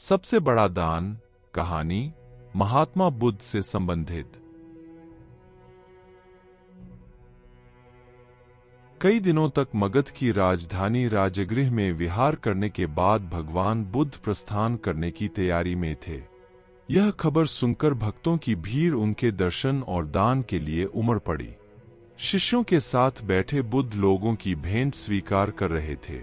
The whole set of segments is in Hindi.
सबसे बड़ा दान कहानी महात्मा बुद्ध से संबंधित। कई दिनों तक मगध की राजधानी राजगृह में विहार करने के बाद भगवान बुद्ध प्रस्थान करने की तैयारी में थे। यह खबर सुनकर भक्तों की भीड़ उनके दर्शन और दान के लिए उमड़ पड़ी। शिष्यों के साथ बैठे बुद्ध लोगों की भेंट स्वीकार कर रहे थे।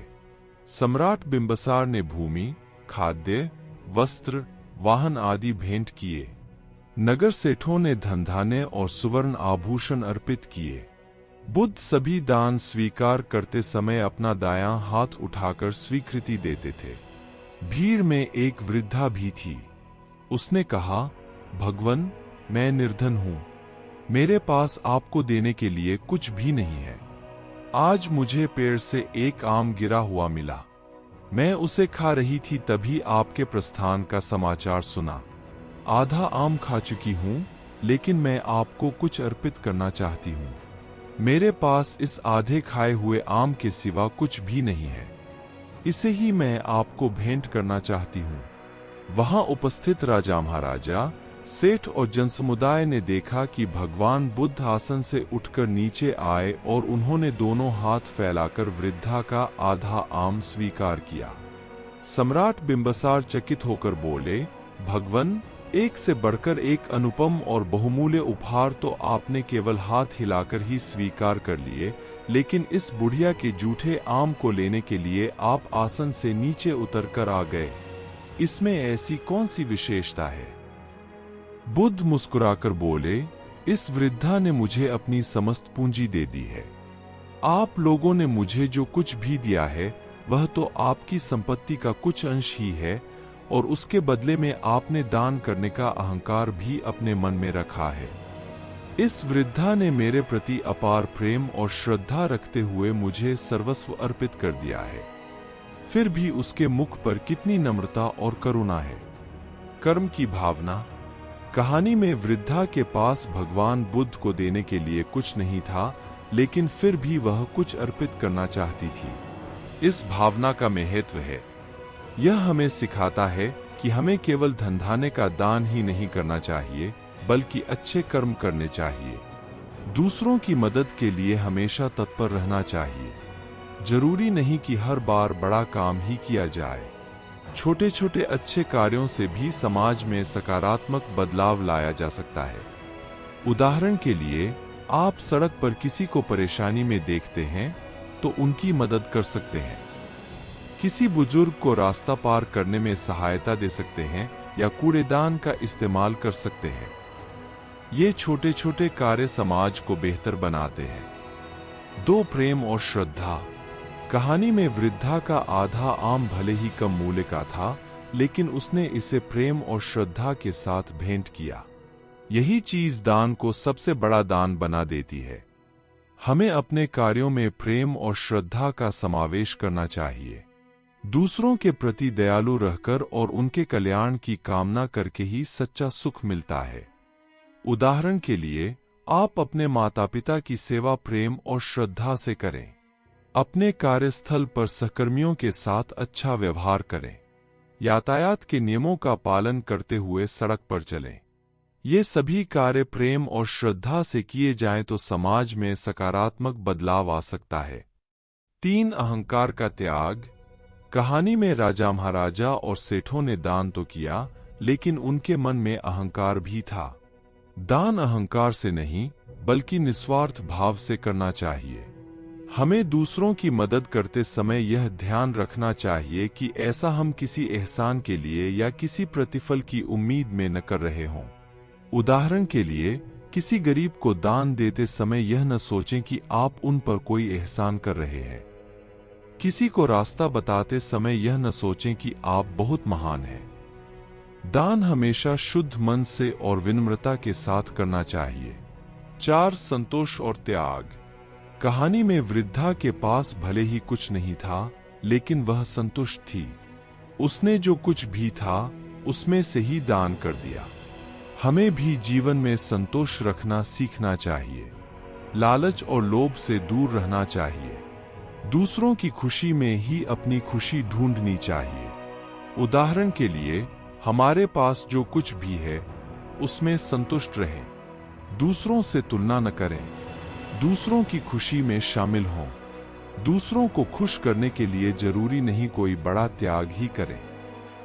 सम्राट बिंबसार ने भूमि, खाद्य, वस्त्र, वाहन आदि भेंट किए। नगर सेठों ने धनधान्य और सुवर्ण आभूषण अर्पित किए। बुद्ध सभी दान स्वीकार करते समय अपना दायां हाथ उठाकर स्वीकृति देते थे। भीड़ में एक वृद्धा भी थी। उसने कहा, भगवन, मैं निर्धन हूं। मेरे पास आपको देने के लिए कुछ भी नहीं है। आज मुझे पेड़ से एक आम गिरा हुआ मिला। मैं उसे खा रही थी तभी आपके प्रस्थान का समाचार सुना। आधा आम खा चुकी हूं, लेकिन मैं आपको कुछ अर्पित करना चाहती हूं। मेरे पास इस आधे खाए हुए आम के सिवा कुछ भी नहीं है। इसे ही मैं आपको भेंट करना चाहती हूं। वहां उपस्थित राजा महाराजा, सेठ और जनसमुदाय ने देखा कि भगवान बुद्ध आसन से उठकर नीचे आए और उन्होंने दोनों हाथ फैलाकर वृद्धा का आधा आम स्वीकार किया। सम्राट बिंबसार चकित होकर बोले, भगवन, एक से बढ़कर एक अनुपम और बहुमूल्य उपहार तो आपने केवल हाथ हिलाकर ही स्वीकार कर लिए, लेकिन इस बुढ़िया के जूठे आम को लेने के लिए आप आसन से नीचे उतरकर आ गए। इसमें ऐसी कौन सी विशेषता है? बुद्ध मुस्कुराकर बोले, इस वृद्धा ने मुझे अपनी समस्त पूंजी दे दी है। आप लोगों ने मुझे जो कुछ भी दिया है वह तो आपकी संपत्ति का कुछ अंश ही है, और उसके बदले में आपने दान करने का अहंकार भी अपने मन में रखा है। इस वृद्धा ने मेरे प्रति अपार प्रेम और श्रद्धा रखते हुए मुझे सर्वस्व अर्पित कर दिया है। फिर भी उसके मुख पर कितनी नम्रता और करुणा है। कर्म की भावना। कहानी में वृद्धा के पास भगवान बुद्ध को देने के लिए कुछ नहीं था, लेकिन फिर भी वह कुछ अर्पित करना चाहती थी। इस भावना का महत्व है। यह हमें सिखाता है कि हमें केवल धनधान्य का दान ही नहीं करना चाहिए, बल्कि अच्छे कर्म करने चाहिए। दूसरों की मदद के लिए हमेशा तत्पर रहना चाहिए। जरूरी नहीं कि हर बार बड़ा काम ही किया जाए। छोटे छोटे अच्छे कार्यों से भी समाज में सकारात्मक बदलाव लाया जा सकता है। उदाहरण के लिए, आप सड़क पर किसी को परेशानी में देखते हैं तो उनकी मदद कर सकते हैं। किसी बुजुर्ग को रास्ता पार करने में सहायता दे सकते हैं या कूड़ेदान का इस्तेमाल कर सकते हैं। ये छोटे छोटे कार्य समाज को बेहतर बनाते हैं। 2. प्रेम और श्रद्धा। कहानी में वृद्धा का आधा आम भले ही कम मूल्य का था, लेकिन उसने इसे प्रेम और श्रद्धा के साथ भेंट किया। यही चीज दान को सबसे बड़ा दान बना देती है। हमें अपने कार्यों में प्रेम और श्रद्धा का समावेश करना चाहिए। दूसरों के प्रति दयालु रहकर और उनके कल्याण की कामना करके ही सच्चा सुख मिलता है। उदाहरण के लिए, आप अपने माता पिता की सेवा प्रेम और श्रद्धा से करें। अपने कार्यस्थल पर सहकर्मियों के साथ अच्छा व्यवहार करें। यातायात के नियमों का पालन करते हुए सड़क पर चलें। ये सभी कार्य प्रेम और श्रद्धा से किए जाएं तो समाज में सकारात्मक बदलाव आ सकता है। 3. अहंकार का त्याग। कहानी में राजा महाराजा और सेठों ने दान तो किया, लेकिन उनके मन में अहंकार भी था। दान अहंकार से नहीं, बल्कि निस्वार्थ भाव से करना चाहिए। हमें दूसरों की मदद करते समय यह ध्यान रखना चाहिए कि ऐसा हम किसी एहसान के लिए या किसी प्रतिफल की उम्मीद में न कर रहे हों। उदाहरण के लिए, किसी गरीब को दान देते समय यह न सोचें कि आप उन पर कोई एहसान कर रहे हैं। किसी को रास्ता बताते समय यह न सोचें कि आप बहुत महान हैं। दान हमेशा शुद्ध मन से और विनम्रता के साथ करना चाहिए। 4. संतोष और त्याग। कहानी में वृद्धा के पास भले ही कुछ नहीं था, लेकिन वह संतुष्ट थी। उसने जो कुछ भी था उसमें से ही दान कर दिया। हमें भी जीवन में संतोष रखना सीखना चाहिए। लालच और लोभ से दूर रहना चाहिए। दूसरों की खुशी में ही अपनी खुशी ढूंढनी चाहिए। उदाहरण के लिए, हमारे पास जो कुछ भी है उसमें संतुष्ट रहें। दूसरों से तुलना न करें। दूसरों की खुशी में शामिल हों। दूसरों को खुश करने के लिए जरूरी नहीं कोई बड़ा त्याग ही करें।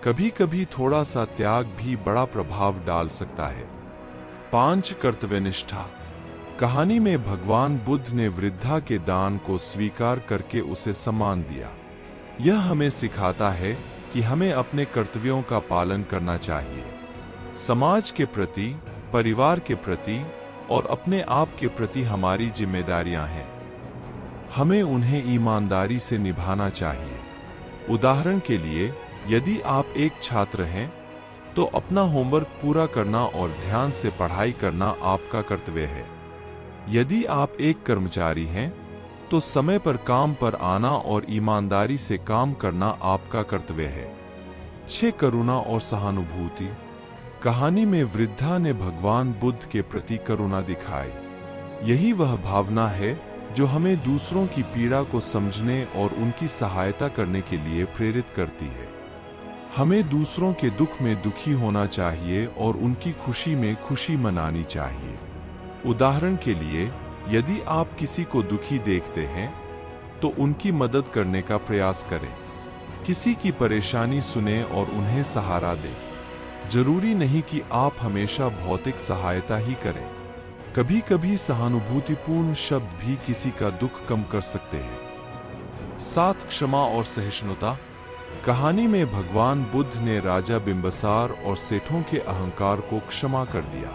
कभी कभी थोड़ा सा त्याग भी बड़ा प्रभाव डाल सकता है। 5. कर्तव्यनिष्ठा। कहानी में भगवान बुद्ध ने वृद्धा के दान को स्वीकार करके उसे सम्मान दिया। यह हमें सिखाता है कि हमें अपने कर्तव्यों का पालन करना चाहिए। समाज के प्रति, परिवार के प्रति और अपने आप के प्रति हमारी जिम्मेदारियां हैं। हमें उन्हें ईमानदारी से निभाना चाहिए। उदाहरण के लिए, यदि आप एक छात्र हैं तो अपना होमवर्क पूरा करना और ध्यान से पढ़ाई करना आपका कर्तव्य है। यदि आप एक कर्मचारी हैं तो समय पर काम पर आना और ईमानदारी से काम करना आपका कर्तव्य है। 6. करुणा और सहानुभूति। कहानी में वृद्धा ने भगवान बुद्ध के प्रति करुणा दिखाई। यही वह भावना है जो हमें दूसरों की पीड़ा को समझने और उनकी सहायता करने के लिए प्रेरित करती है। हमें दूसरों के दुख में दुखी होना चाहिए और उनकी खुशी में खुशी मनानी चाहिए। उदाहरण के लिए, यदि आप किसी को दुखी देखते हैं तो उनकी मदद करने का प्रयास करें। किसी की परेशानी सुने और उन्हें सहारा दें। जरूरी नहीं कि आप हमेशा भौतिक सहायता ही करें। कभी कभी सहानुभूतिपूर्ण शब्द भी किसी का दुख कम कर सकते हैं। 7. क्षमा और सहिष्णुता। कहानी में भगवान बुद्ध ने राजा बिंबसार और सेठों के अहंकार को क्षमा कर दिया।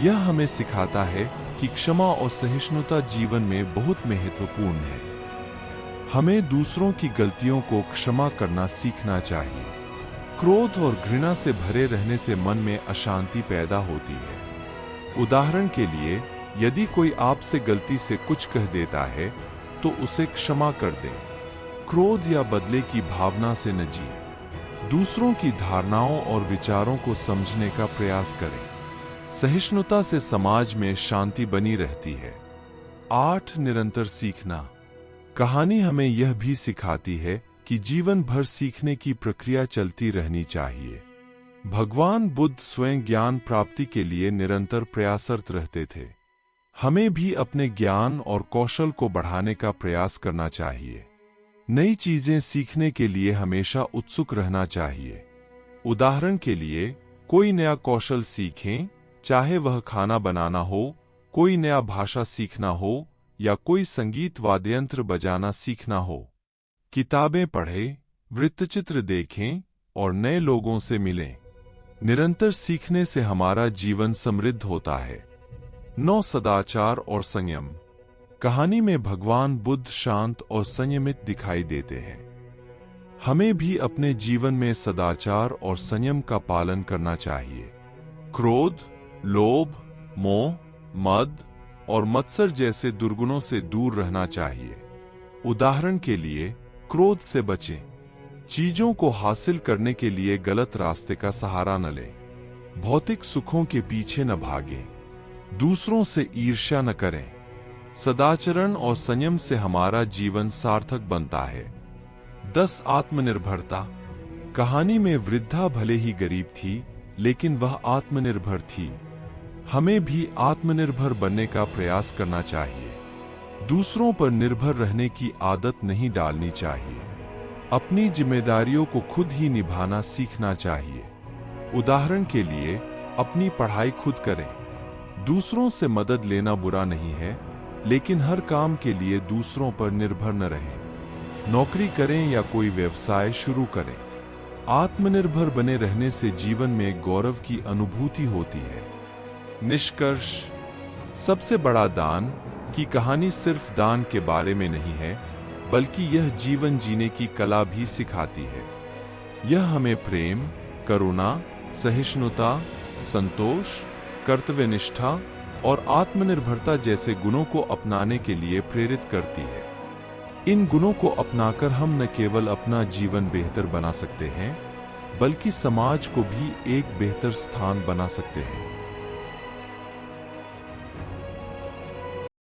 यह हमें सिखाता है कि क्षमा और सहिष्णुता जीवन में बहुत महत्वपूर्ण है। हमें दूसरों की गलतियों को क्षमा करना सीखना चाहिए। क्रोध और घृणा से भरे रहने से मन में अशांति पैदा होती है। उदाहरण के लिए, यदि कोई आपसे गलती से कुछ कह देता है तो उसे क्षमा कर दें। क्रोध या बदले की भावना से न जिए। दूसरों की धारणाओं और विचारों को समझने का प्रयास करें। सहिष्णुता से समाज में शांति बनी रहती है। 8. निरंतर सीखना। कहानी हमें यह भी सिखाती है कि जीवन भर सीखने की प्रक्रिया चलती रहनी चाहिए। भगवान बुद्ध स्वयं ज्ञान प्राप्ति के लिए निरंतर प्रयासरत रहते थे। हमें भी अपने ज्ञान और कौशल को बढ़ाने का प्रयास करना चाहिए। नई चीजें सीखने के लिए हमेशा उत्सुक रहना चाहिए। उदाहरण के लिए, कोई नया कौशल सीखें, चाहे वह खाना बनाना हो, कोई नया भाषा सीखना हो या कोई संगीत वाद्ययंत्र बजाना सीखना हो। किताबें पढ़ें, वृत्तचित्र देखें और नए लोगों से मिलें। निरंतर सीखने से हमारा जीवन समृद्ध होता है। 9. सदाचार और संयम। कहानी में भगवान बुद्ध शांत और संयमित दिखाई देते हैं। हमें भी अपने जीवन में सदाचार और संयम का पालन करना चाहिए। क्रोध, लोभ, मोह, मद और मत्सर जैसे दुर्गुणों से दूर रहना चाहिए। उदाहरण के लिए, क्रोध से बचें। चीजों को हासिल करने के लिए गलत रास्ते का सहारा न लें। भौतिक सुखों के पीछे न भागें। दूसरों से ईर्ष्या न करें। सदाचरण और संयम से हमारा जीवन सार्थक बनता है। 10. आत्मनिर्भरता। कहानी में वृद्धा भले ही गरीब थी, लेकिन वह आत्मनिर्भर थी। हमें भी आत्मनिर्भर बनने का प्रयास करना चाहिए। दूसरों पर निर्भर रहने की आदत नहीं डालनी चाहिए। अपनी जिम्मेदारियों को खुद ही निभाना सीखना चाहिए। उदाहरण के लिए, अपनी पढ़ाई खुद करें। दूसरों से मदद लेना बुरा नहीं है, लेकिन हर काम के लिए दूसरों पर निर्भर न रहें। नौकरी करें या कोई व्यवसाय शुरू करें। आत्मनिर्भर बने रहने से जीवन में गौरव की अनुभूति होती है। निष्कर्ष, सबसे बड़ा दान की कहानी सिर्फ दान के बारे में नहीं है, बल्कि यह जीवन जीने की कला भी सिखाती है। यह हमें प्रेम, करुणा, सहिष्णुता, संतोष, कर्तव्यनिष्ठा और आत्मनिर्भरता जैसे गुणों को अपनाने के लिए प्रेरित करती है। इन गुणों को अपनाकर हम न केवल अपना जीवन बेहतर बना सकते हैं, बल्कि समाज को भी एक बेहतर स्थान बना सकते हैं।